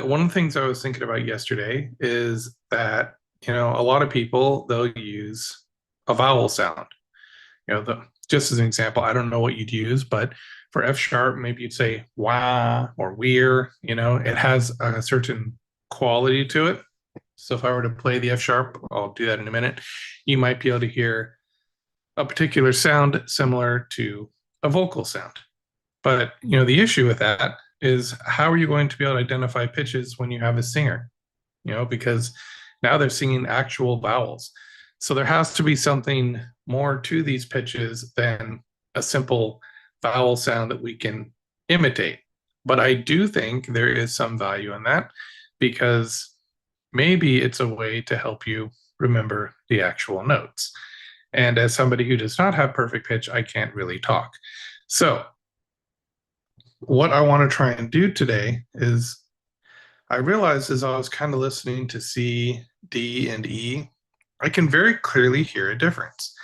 one of the things I was thinking about yesterday is that, a lot of people, they'll use a vowel sound. Just as an example, I don't know what you'd use, but for F sharp, maybe you'd say wah or weir. It has a certain quality to it. So if I were to play the F sharp, I'll do that in a minute, you might be able to hear a particular sound similar to a vocal sound. But, the issue with that is how are you going to be able to identify pitches when you have a singer? Because now they're singing actual vowels. So there has to be something more to these pitches than a simple vowel sound that we can imitate. But I do think there is some value in that because maybe it's a way to help you remember the actual notes. And as somebody who does not have perfect pitch, I can't really talk. So what I want to try and do today is I realized as I was kind of listening to C, D, and E, I can very clearly hear a difference,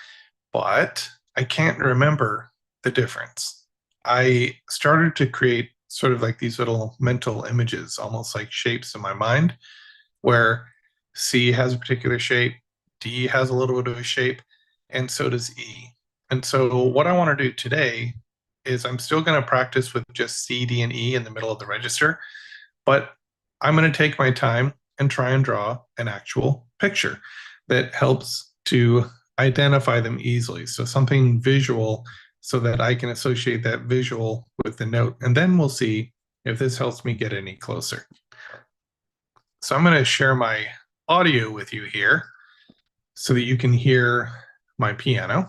but I can't remember the difference. I started to create sort of like these little mental images, almost like shapes in my mind, where C has a particular shape, D has a little bit of a shape, and so does E. And so, what I want to do today is I'm still going to practice with just C, D, and E in the middle of the register, but I'm going to take my time and try and draw an actual picture that helps to identify them easily. So something visual so that I can associate that visual with the note. And then we'll see if this helps me get any closer. So I'm going to share my audio with you here so that you can hear my piano.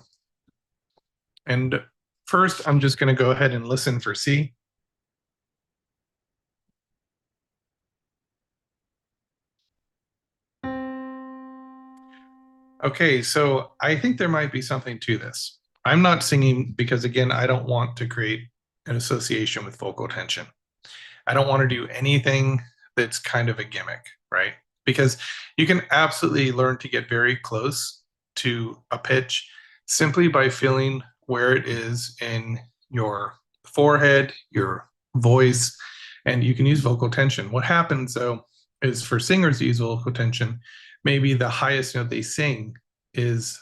And first, I'm just going to go ahead and listen for C. Okay, so I think there might be something to this. I'm not singing because, again, I don't want to create an association with vocal tension. I don't want to do anything that's kind of a gimmick, right? Because you can absolutely learn to get very close to a pitch simply by feeling where it is in your forehead, your voice, and you can use vocal tension. What happens though is for singers to use vocal tension, maybe the highest note they sing is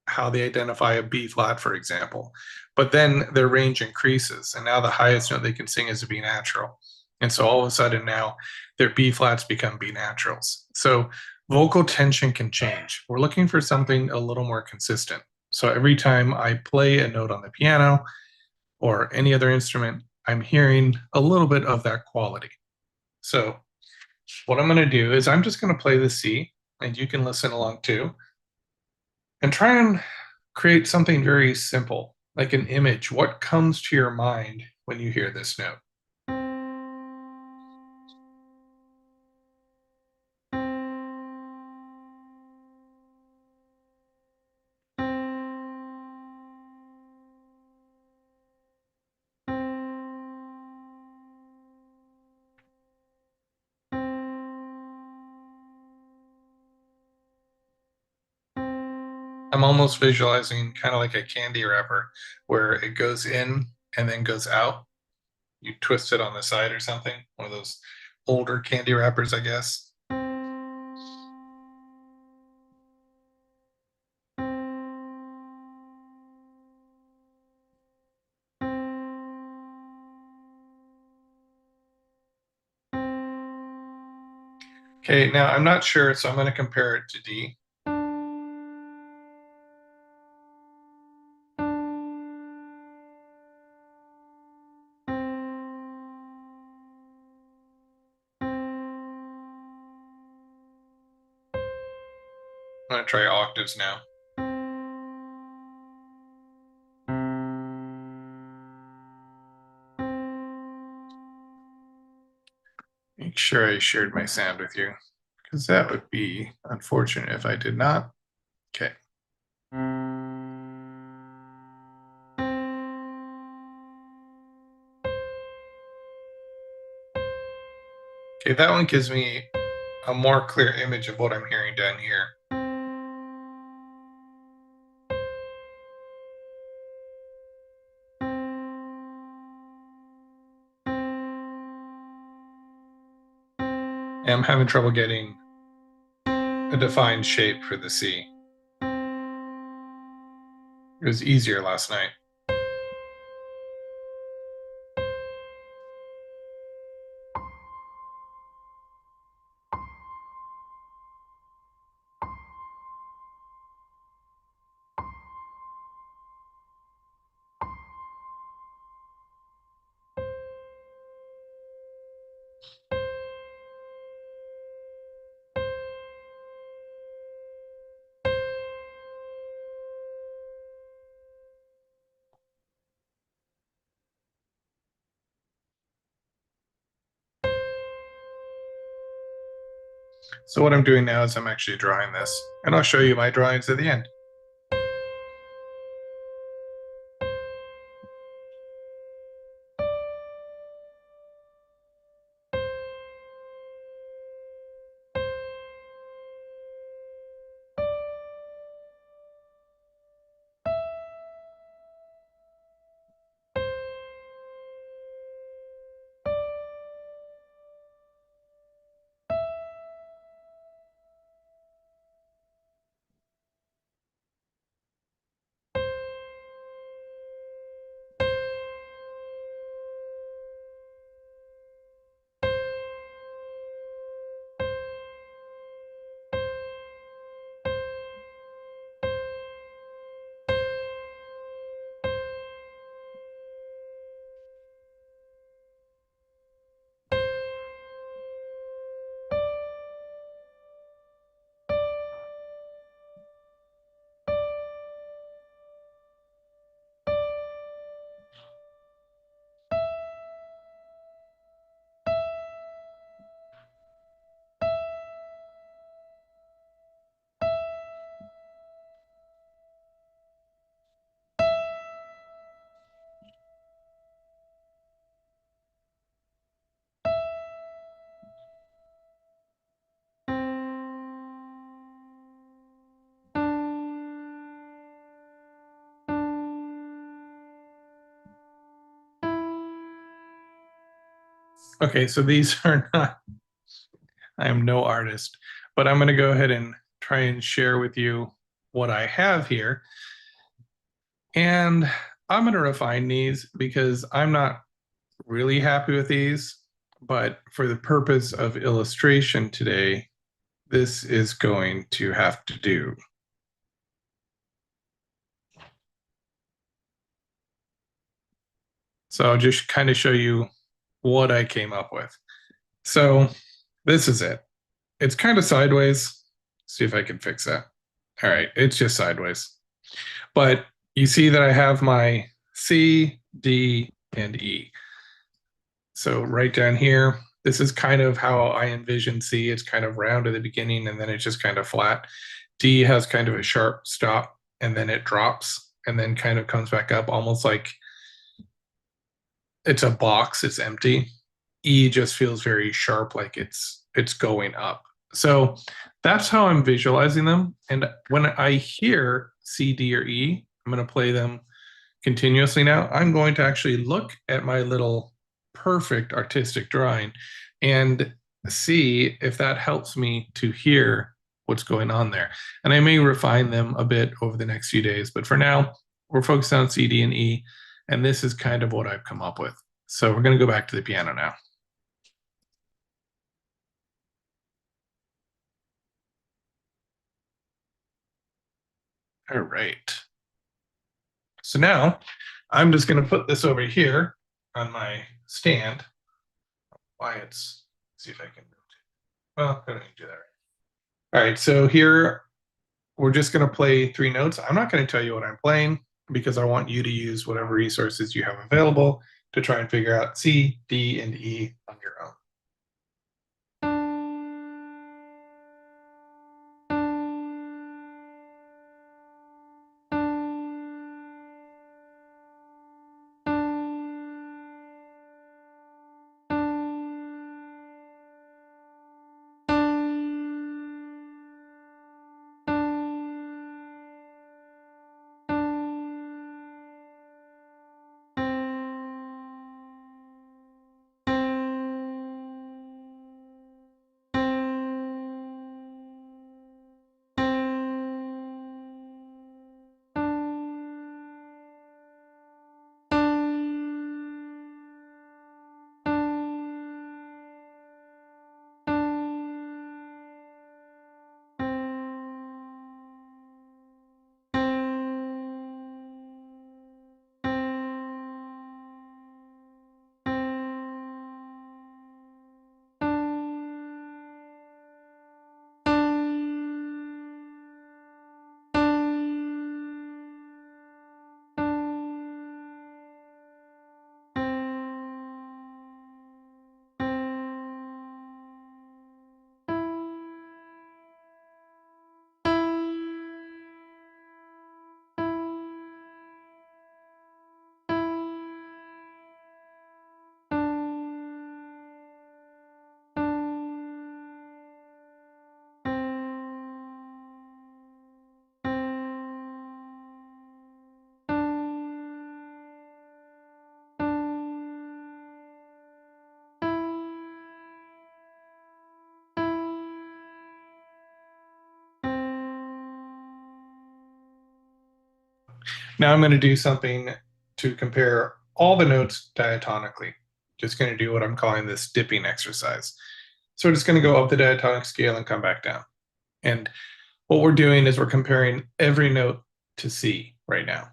how they identify a B flat, for example. But then their range increases, and now the highest note they can sing is a B natural. And so all of a sudden now their B flats become B naturals. So vocal tension can change. We're looking for something a little more consistent. So every time I play a note on the piano or any other instrument, I'm hearing a little bit of that quality. So what I'm going to do is I'm just going to play the C, and you can listen along too, and try and create something very simple, like an image. What comes to your mind when you hear this note? I'm almost visualizing kind of like a candy wrapper where it goes in and then goes out. You twist it on the side or something. One of those older candy wrappers, I guess. Okay, now I'm not sure, so I'm going to compare it to D. I'm going to try octaves now. Make sure I shared my sound with you, because that would be unfortunate if I did not. Okay. Okay, that one gives me a more clear image of what I'm hearing down here. And I'm having trouble getting a defined shape for the C. It was easier last night. So what I'm doing now is I'm actually drawing this, and I'll show you my drawings at the end. Okay, so these are not, I am no artist, but I'm going to go ahead and try and share with you what I have here. And I'm going to refine these because I'm not really happy with these, but for the purpose of illustration today, this is going to have to do. So I'll just kind of show you what I came up with. So this is it. It's kind of sideways. See if I can fix that. All right, it's just sideways. But you see that I have my C, D, and E. So right down here, this is kind of how I envision C. It's kind of round at the beginning and then it's just kind of flat. D has kind of a sharp stop and then it drops and then kind of comes back up almost like it's a box, it's empty. E just feels very sharp, like it's going up. So that's how I'm visualizing them. And when I hear C, D, or E, I'm going to play them continuously now. I'm going to actually look at my little perfect artistic drawing and see if that helps me to hear what's going on there. And I may refine them a bit over the next few days, but for now, we're focused on C, D, and E, and this is kind of what I've come up with. So we're going to go back to the piano now. All right. So now I'm just going to put this over here on my stand. Why it's, see if I can, well, I don't need to do that right. All right, so here we're just going to play three notes. I'm not going to tell you what I'm playing because I want you to use whatever resources you have available to try and figure out C, D, and E on your own. Now I'm going to do something to compare all the notes diatonically. Just going to do what I'm calling this dipping exercise. So we're just going to go up the diatonic scale and come back down. And what we're doing is we're comparing every note to C right now.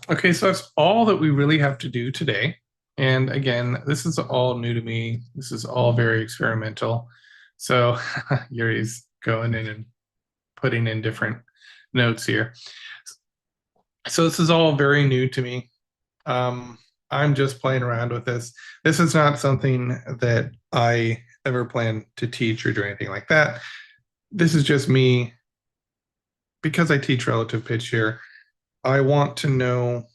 Okay, so that's all that we really have to do today. And again, this is all new to me. This is all very experimental. So Yuri's going in and putting in different notes here. So this is all very new to me. I'm just playing around with this. This is not something that I ever plan to teach or do anything like that. This is just me, because I teach relative pitch here, I want to know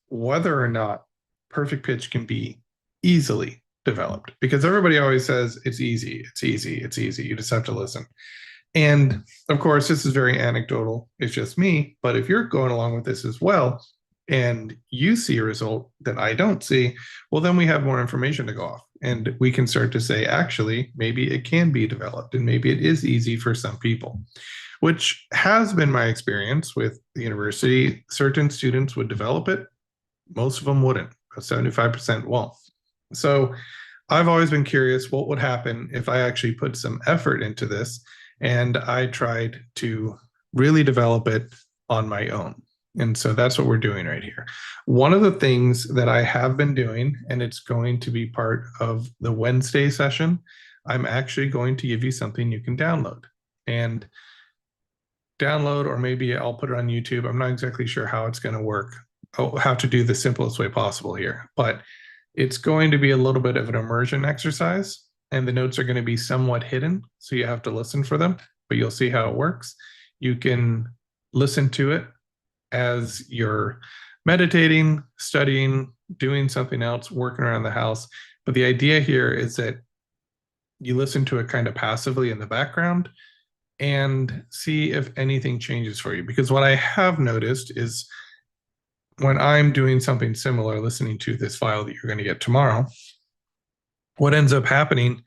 whether or not perfect pitch can be easily developed, because everybody always says it's easy, it's easy, it's easy. You just have to listen. And of course, this is very anecdotal. It's just me. But if you're going along with this as well, and you see a result that I don't see, well, then we have more information to go off. And we can start to say, actually, maybe it can be developed and maybe it is easy for some people, which has been my experience with the university. Certain students would develop it. Most of them wouldn't. 75% won't. So I've always been curious what would happen if I actually put some effort into this and I tried to really develop it on my own. And so that's what we're doing right here. One of the things that I have been doing, and it's going to be part of the Wednesday session, I'm actually going to give you something you can download. And download, or maybe I'll put it on YouTube. I'm not exactly sure how it's going to work, how to do the simplest way possible here, but it's going to be a little bit of an immersion exercise, and the notes are going to be somewhat hidden, so you have to listen for them, but you'll see how it works. You can listen to it as you're meditating, studying, doing something else, working around the house. But the idea here is that you listen to it kind of passively in the background and see if anything changes for you. Because what I have noticed is when I'm doing something similar, listening to this file that you're going to get tomorrow, what ends up happening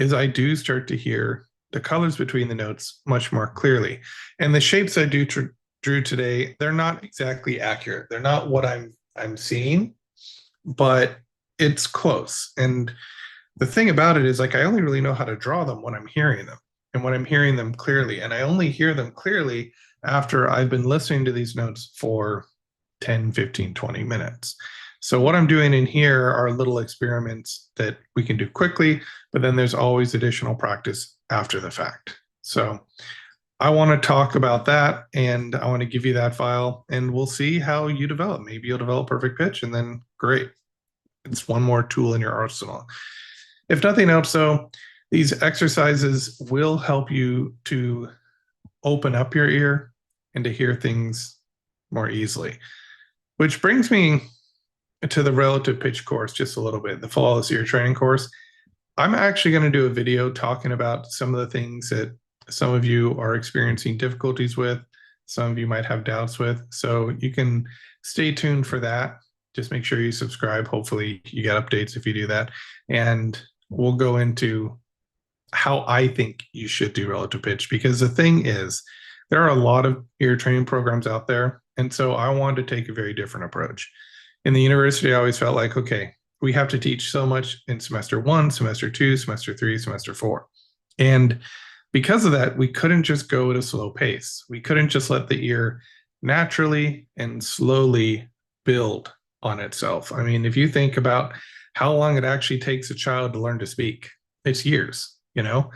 is I do start to hear the colors between the notes much more clearly. And the shapes I drew today, they're not exactly accurate. They're not what I'm seeing, but it's close. And the thing about it is, like, I only really know how to draw them when I'm hearing them and when I'm hearing them clearly. And I only hear them clearly after I've been listening to these notes for 10, 15, 20 minutes. So what I'm doing in here are little experiments that we can do quickly, but then there's always additional practice after the fact. So I want to talk about that, and I want to give you that file, and we'll see how you develop. Maybe you'll develop perfect pitch, and then great. It's one more tool in your arsenal. If nothing else, though, these exercises will help you to open up your ear and to hear things more easily. Which brings me to the relative pitch course just a little bit, the flawless ear training course. I'm actually going to do a video talking about some of the things that some of you are experiencing difficulties with, some of you might have doubts with. So you can stay tuned for that. Just make sure you subscribe. Hopefully you get updates if you do that. And we'll go into how I think you should do relative pitch, because the thing is, there are a lot of ear training programs out there. And so I wanted to take a very different approach. In the university, I always felt like, okay, we have to teach so much in semester 1, semester 2, semester 3, semester 4. And because of that, we couldn't just go at a slow pace. We couldn't just let the ear naturally and slowly build on itself. I mean, if you think about how long it actually takes a child to learn to speak, it's years, you know?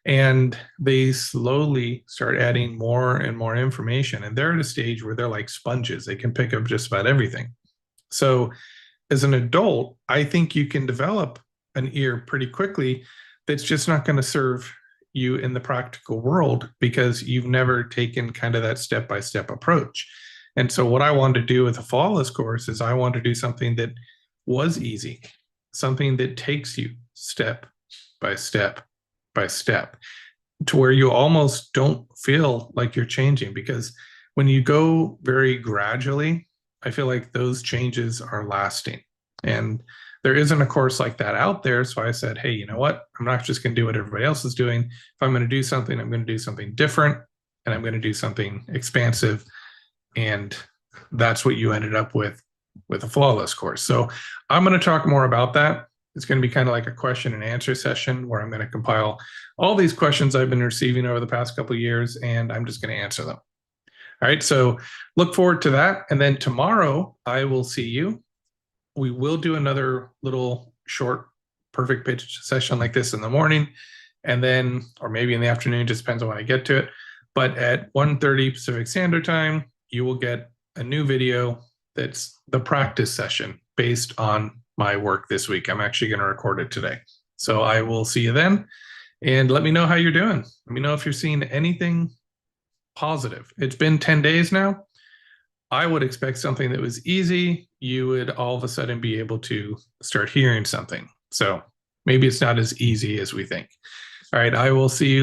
And they slowly start adding more and more information. And they're at a stage where they're like sponges. They can pick up just about everything. So as an adult, I think you can develop an ear pretty quickly that's just not going to serve you in the practical world, because you've never taken kind of that step-by-step approach. And so what I wanted to do with the flawless course is I wanted to do something that was easy, something that takes you step by step by step, to where you almost don't feel like you're changing. Because when you go very gradually, I feel like those changes are lasting. And there isn't a course like that out there. So I said, hey, you know what? I'm not just going to do what everybody else is doing. If I'm going to do something, I'm going to do something different, and I'm going to do something expansive. And that's what you ended up with a flawless course. So I'm going to talk more about that. It's going to be kind of like a question and answer session where I'm going to compile all these questions I've been receiving over the past couple of years, and I'm just going to answer them. All right, so look forward to that. And then tomorrow I will see you. We will do another little short perfect pitch session like this in the morning, and then, or maybe in the afternoon, just depends on when I get to it. But at 1:30 Pacific Standard Time, you will get a new video that's the practice session based on my work this week. I'm actually going to record it today. So I will see you then, and let me know how you're doing. Let me know if you're seeing anything positive. It's been 10 days now. I would expect something that was easy, you would all of a sudden be able to start hearing something. So maybe it's not as easy as we think. All right, I will see you later.